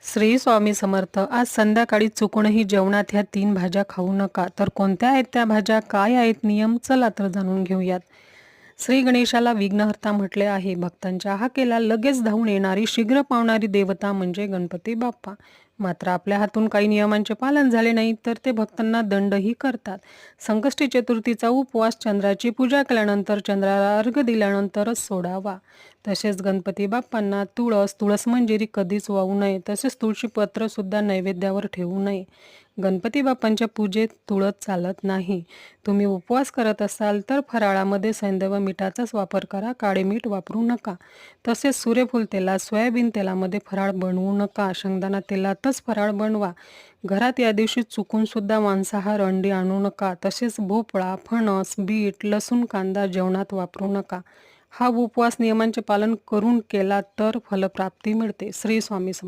श्री स्वामी समर्थ. आज संध्याकाळी चुकूनही जेवणात ह्या 3 भाज्या खाऊ नका. तर कोणत्या आहेत त्या भाज्या, काय आहेत नियम, चला तर जाणून घेऊयात. श्री गणेशाला विघ्नहर्ता म्हटले आहे. भक्तांच्या हाकेला लगेच धावून येणारी, शीघ्र पावणारी देवता म्हणजे गणपती बाप्पा. मात्र आपल्या हातून काही नियमांचे पालन झाले नाही तर ते भक्तांना दंडही करतात. संकष्टी चतुर्थीचा उपवास चंद्राची पूजा केल्यानंतर, चंद्राला अर्घ्य दिल्यानंतरच सोडावा. तसेच गणपती बाप्पांना तुळस मंजिरी कधीच वाहू नये. तसेच तुळशीपत्र सुद्धा नैवेद्यावर ठेवू नये. गणपती बाप्पांच्या पूजेत तुळस चालत नाही. तुम्ही उपवास करत असाल तर फराळामध्ये सैंधव मीठाचाच वापर करा, काळे मीठ वापरू नका. तसेच सूर्यफूल तेलात, सोयाबीन तेलामध्ये फराळ बनवू नका. शेंगदाणा तेलातच फराळ बनवा. घरात या दिवशी चुकून सुद्धा मांसाहार, अंडी आणू नका. तसेच भोपळा, फणस, बीट, लसूण, कांदा जेवणात वापरू नका. हा उपवास नियमांचे पालन करून केला तर फलप्राप्ती मिळते. श्री स्वामी समर्थ.